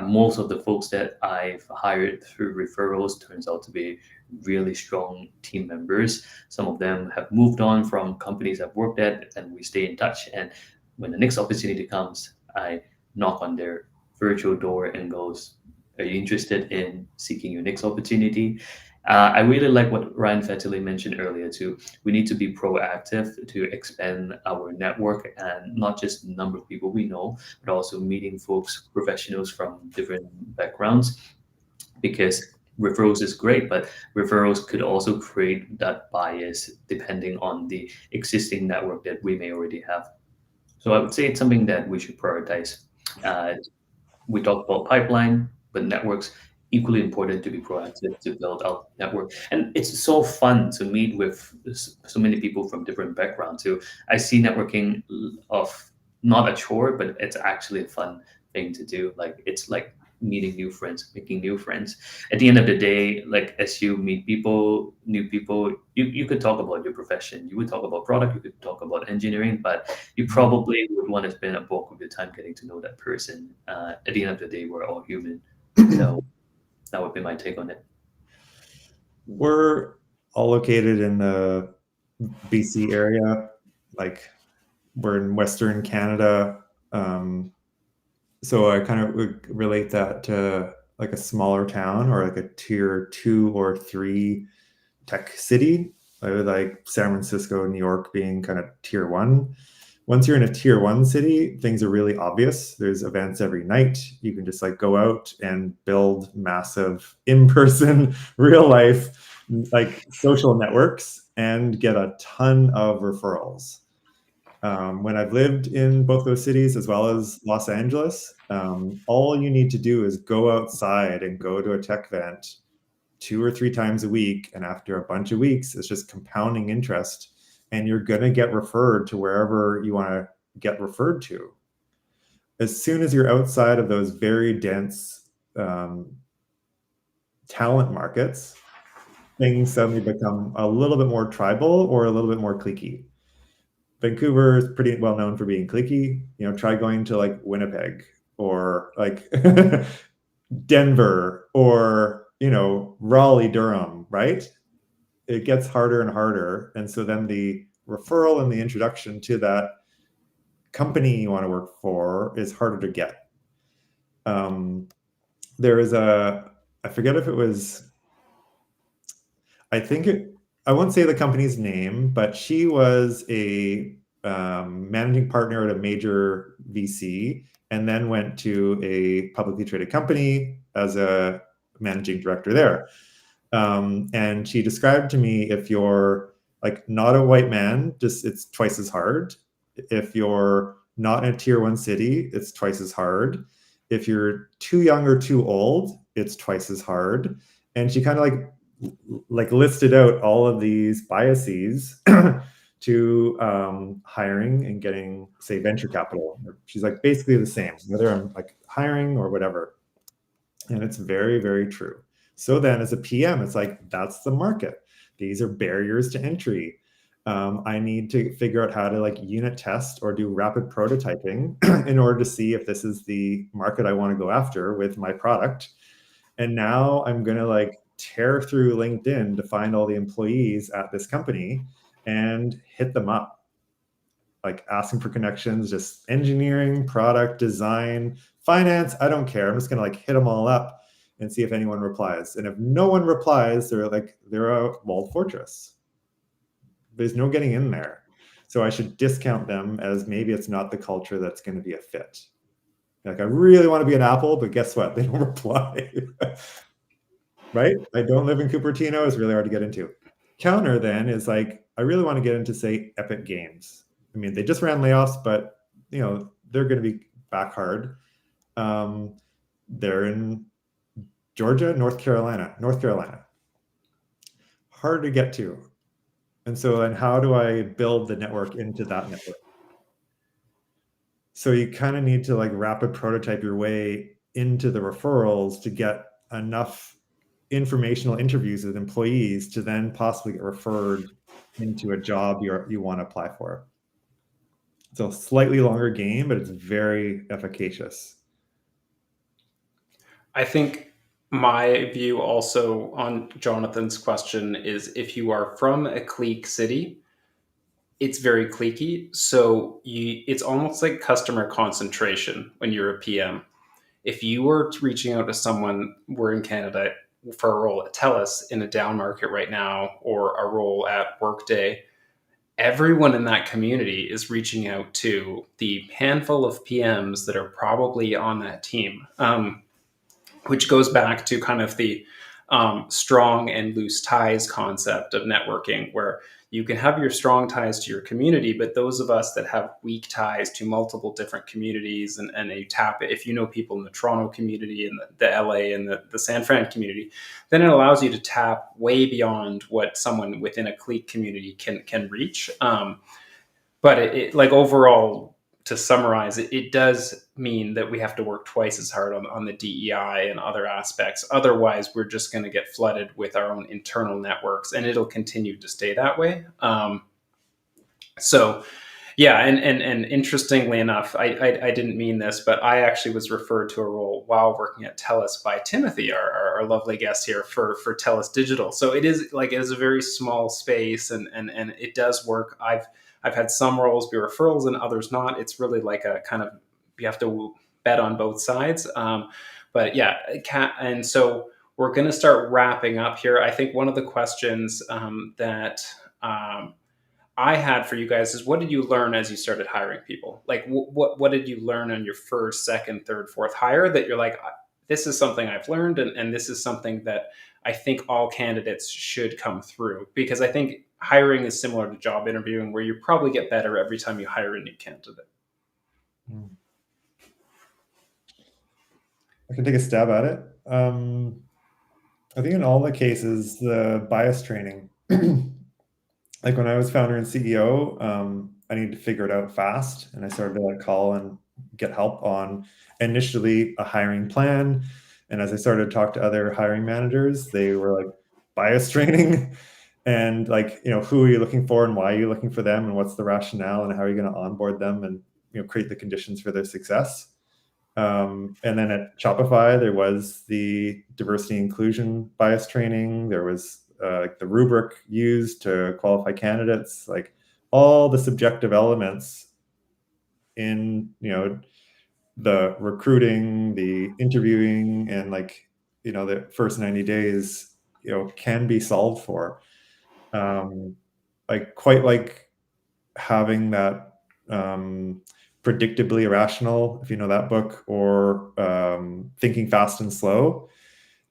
Most of the folks that I've hired through referrals turns out to be really strong team members. Some of them have moved on from companies I've worked at, and we stay in touch. And when the next opportunity comes, I knock on their virtual door and goes, "Are you interested in seeking your next opportunity?" I really like what Ryan Fetterly mentioned earlier too. We need to be proactive to expand our network, and not just the number of people we know, but also meeting folks, professionals from different backgrounds, because referrals is great, but referrals could also create that bias depending on the existing network that we may already have. So I would say it's something that we should prioritize. Uh, we talked about pipeline, but networks equally important to be proactive to build out network. And it's so fun to meet with so many people from different backgrounds too. I see networking of not a chore, but it's actually a fun thing to do. Like it's like meeting new friends, making new friends. At the end of the day, like as you meet people, new people, you could talk about your profession, you would talk about product, you could talk about engineering, but you probably would want to spend a bulk of your time getting to know that person. At the end of the day, we're all human. So that would be my take on it. We're all located in the BC area, like we're in Western Canada. So I kind of would relate that to like a smaller town or like a tier 2 or 3 tech city. I would like San Francisco, New York being kind of tier 1. Once you're in a tier 1 city, things are really obvious. There's events every night. You can just like go out and build massive in-person, real life, like social networks and get a ton of referrals. When I've lived in both those cities as well as Los Angeles, all you need to do is go outside and go to a tech event 2 or 3 times a week. And after a bunch of weeks, it's just compounding interest. And you're going to get referred to wherever you want to get referred to. As soon as you're outside of those very dense talent markets, things suddenly become a little bit more tribal or a little bit more cliquey. Vancouver is pretty well known for being cliquey. You know, try going to like Winnipeg or like Denver or, you know, Raleigh, Durham, right? It gets harder and harder. And so then the referral and the introduction to that company you want to work for is harder to get. There is I forget if it was, I won't say the company's name, but she was a managing partner at a major VC and then went to a publicly traded company as a managing director there. And she described to me, if you're like not a white man, it's twice as hard. If you're not in a tier 1 city, it's twice as hard. If you're too young or too old, it's twice as hard. And she kind of like listed out all of these biases to hiring and getting, say, venture capital. She's like basically the same, whether I'm like hiring or whatever. And it's very, very true. So then as a PM, it's like, that's the market. These are barriers to entry. I need to figure out how to like unit test or do rapid prototyping in order to see if this is the market I want to go after with my product. And now I'm going to like tear through LinkedIn to find all the employees at this company and hit them up, like asking for connections, just engineering, product design, finance. I don't care. I'm just going to like hit them all up and see if anyone replies. And if no one replies, they're a walled fortress. There's no getting in there. So I should discount them as maybe it's not the culture that's going to be a fit. Like, I really want to be an Apple, but guess what? They don't reply. Right? I don't live in Cupertino. It's really hard to get into. Counter then is like, I really want to get into, say, Epic Games. I mean, they just ran layoffs, but they're going to be back hard. They're in Georgia, North Carolina. Hard to get to. And so then how do I build the network into that network? So you kind of need to like rapid prototype your way into the referrals to get enough informational interviews with employees to then possibly get referred into a job you want to apply for. It's a slightly longer game, but it's very efficacious. I think my view also on Jonathan's question is, if you are from a clique city, it's very cliquey. So it's almost like customer concentration when you're a PM. If you were reaching out to someone, we're in Canada, for a role at TELUS in a down market right now, or a role at Workday, everyone in that community is reaching out to the handful of PMs that are probably on that team, which goes back to kind of the strong and loose ties concept of networking, where you can have your strong ties to your community, but those of us that have weak ties to multiple different communities, and you tap it, if you know people in the Toronto community and the LA and the San Fran community, then it allows you to tap way beyond what someone within a clique community can reach. But it like overall, to summarize, it does mean that we have to work twice as hard on the DEI and other aspects. Otherwise, we're just going to get flooded with our own internal networks, and it'll continue to stay that way. So, yeah, and interestingly enough, I didn't mean this, but I actually was referred to a role while working at TELUS by Timothy, our lovely guest here, for TELUS Digital. So it is a very small space, and it does work. I've had some roles be referrals and others not. It's really like a kind of, you have to bet on both sides. But yeah, and so we're going to start wrapping up here. I think one of the questions that I had for you guys is, what did you learn as you started hiring people? Like, what did you learn on your first, second, third, fourth hire that you're like, this is something I've learned, and this is something that I think all candidates should come through? Because I think hiring is similar to job interviewing, where you probably get better every time you hire a new candidate. I can take a stab at it. I think in all the cases, the bias training, like when I was founder and CEO, I needed to figure it out fast. And I started to like call and get help on initially a hiring plan. And as I started to talk to other hiring managers, they were like, bias training. And like, who are you looking for and why are you looking for them and what's the rationale and how are you going to onboard them and, create the conditions for their success. And then at Shopify, there was the diversity inclusion bias training. There was like the rubric used to qualify candidates, like all the subjective elements in, the recruiting, the interviewing, and like, the first 90 days, can be solved for. Like quite like having that Predictably Irrational, if you know that book, or Thinking Fast and Slow,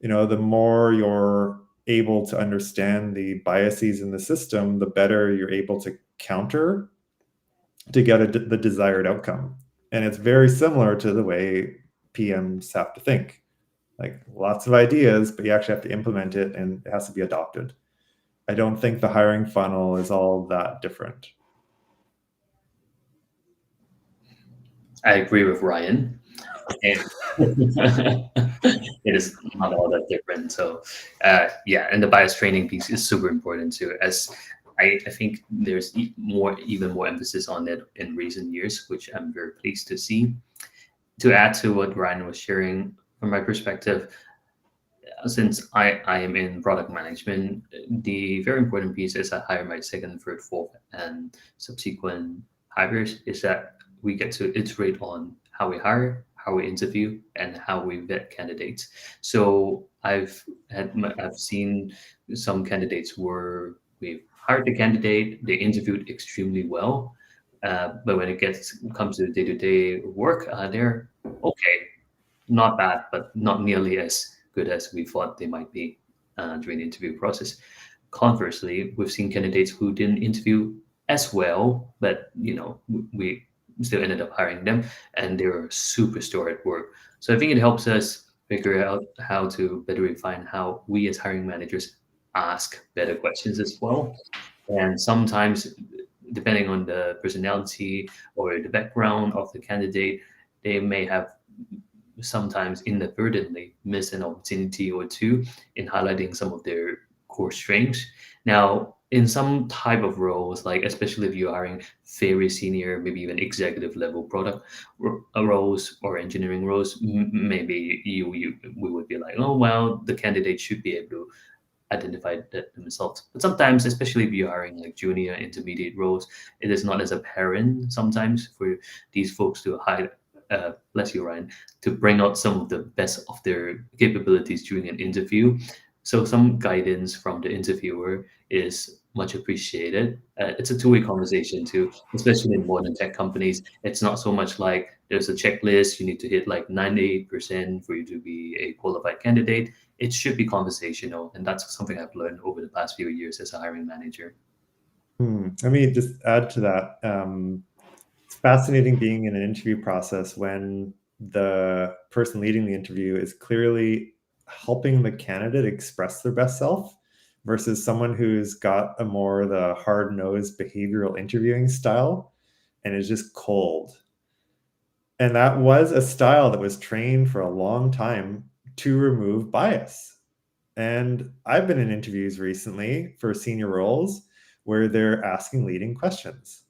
the more you're able to understand the biases in the system, the better you're able to counter to get the desired outcome. And it's very similar to the way PMs have to think. Like lots of ideas, but you actually have to implement it and it has to be adopted. I don't think the hiring funnel is all that different. I agree with Ryan. And it is not all that different. So yeah, and the bias training piece is super important too. As I think there's even more emphasis on it in recent years, which I'm very pleased to see. To add to what Ryan was sharing, from my perspective, since I am in product management, the very important piece is I hire my second, third, fourth, and subsequent hires is that we get to iterate on how we hire, how we interview, and how we vet candidates. So I've seen some candidates where we've hired the candidate, they interviewed extremely well, but when it comes to day-to-day work, they're okay, not bad, but not nearly as good as we thought they might be during the interview process. Conversely, we've seen candidates who didn't interview as well, but we still ended up hiring them, and they were superstar at work. So I think it helps us figure out how to better refine how we as hiring managers ask better questions as well. And sometimes, depending on the personality or the background of the candidate, they may have sometimes inadvertently miss an opportunity or two in highlighting some of their core strengths. Now, in some type of roles, like especially if you're hiring very senior, maybe even executive level product roles or engineering roles, maybe we would be like, oh well, the candidate should be able to identify that themselves. But sometimes, especially if you're hiring like junior, intermediate roles, it is not as apparent sometimes for these folks to hide. Bless you, Ryan, to bring out some of the best of their capabilities during an interview. So some guidance from the interviewer is much appreciated. It's a two-way conversation too, especially in modern tech companies. It's not so much like there's a checklist, you need to hit like 98% for you to be a qualified candidate. It should be conversational, and that's something I've learned over the past few years as a hiring manager. Let me just add to that. It's fascinating being in an interview process when the person leading the interview is clearly helping the candidate express their best self versus someone who's got a more the hard-nosed behavioral interviewing style and is just cold. And that was a style that was trained for a long time to remove bias. And I've been in interviews recently for senior roles where they're asking leading questions.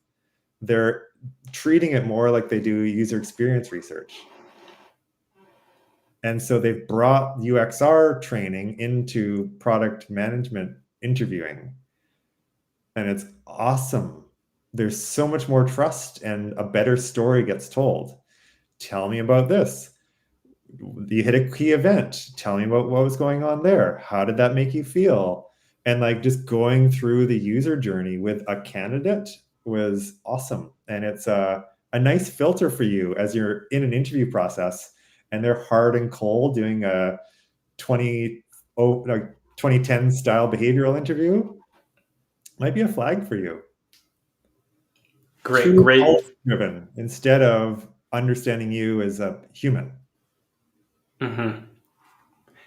They're treating it more like they do user experience research. And so they've brought UXR training into product management interviewing. And it's awesome. There's so much more trust and a better story gets told. Tell me about this. You hit a key event. Tell me about what was going on there. How did that make you feel? And like just going through the user journey with a candidate was awesome. And it's a nice filter for you as you're in an interview process and they're hard and cold doing a 2010 style behavioral interview. Might be a flag for you. Great. Driven instead of understanding you as a human. Mm-hmm.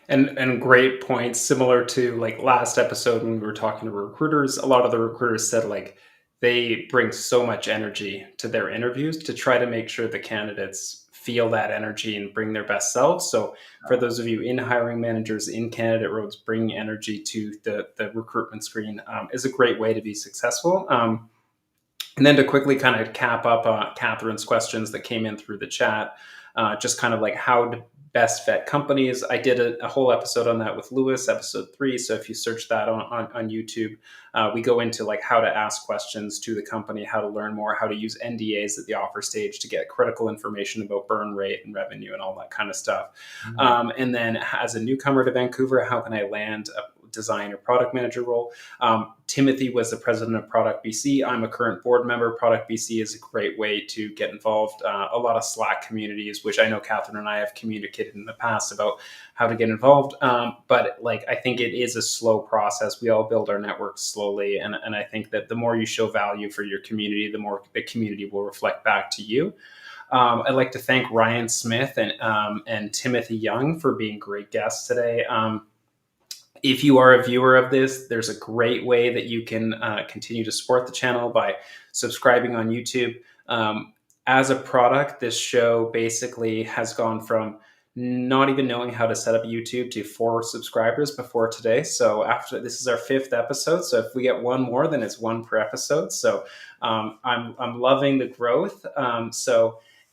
And great points. Similar to like last episode when we were talking to recruiters, a lot of the recruiters said like they bring so much energy to their interviews to try to make sure the candidates feel that energy and bring their best selves. So for those of you in hiring managers, in candidate roles, bringing energy to the recruitment screen is a great way to be successful. And then to quickly kind of cap up Catherine's questions that came in through the chat, just kind of like how to best vet companies. I did a whole episode on that with Lewis, episode 3. So if you search that on YouTube, we go into like how to ask questions to the company, how to learn more, how to use NDAs at the offer stage to get critical information about burn rate and revenue and all that kind of stuff. Mm-hmm. And then as a newcomer to Vancouver, how can I land a design or product manager role? Timothy was the president of Product BC. I'm a current board member. Product BC is a great way to get involved. A lot of Slack communities, which I know Catherine and I have communicated in the past about how to get involved. But like, I think it is a slow process. We all build our networks slowly. And I think that the more you show value for your community, the more the community will reflect back to you. I'd like to thank Ryan Smith and Timothy Young for being great guests today. If you are a viewer of this, there's a great way that you can continue to support the channel by subscribing on YouTube. As a product, this show basically has gone from not even knowing how to set up YouTube to 4 subscribers before today. So after this is our 5th episode. So if we get one more, then it's 1 per episode. So I'm loving the growth.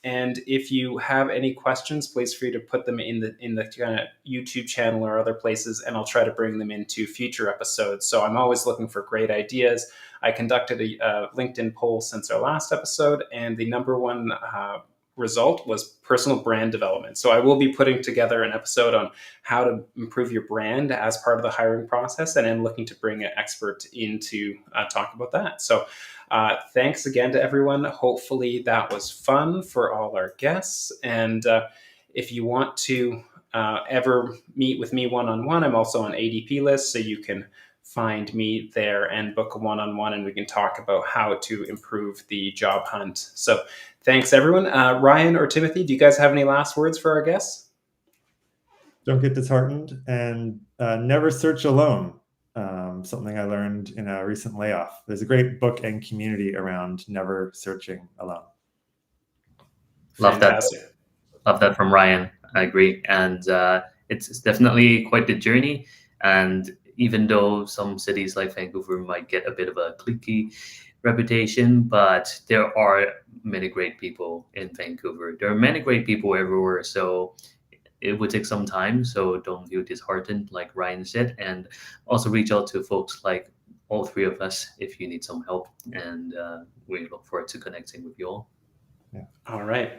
And if you have any questions, please feel free to put them in the kind of YouTube channel or other places, and I'll try to bring them into future episodes. So I'm always looking for great ideas. I conducted a LinkedIn poll since our last episode, and the number one result was personal brand development. So I will be putting together an episode on how to improve your brand as part of the hiring process, and I'm looking to bring an expert in to talk about that. So thanks again to everyone. Hopefully that was fun for all our guests. And if you want to ever meet with me one-on-one, I'm also on ADP list, so you can find me there and book a one-on-one, and we can talk about how to improve the job hunt. So thanks, everyone. Ryan or Timothy, do you guys have any last words for our guests? Don't get disheartened, and never search alone. Something I learned in a recent layoff. There's a great book and community around never searching alone. Love Fantastic. that. Love that from Ryan. I agree. And it's definitely quite the journey. And even though some cities like Vancouver might get a bit of a cliquey reputation, but there are many great people in Vancouver. There are many great people everywhere. So it would take some time. So don't feel disheartened, like Ryan said. And also reach out to folks like all three of us if you need some help. And we look forward to connecting with you all. All right.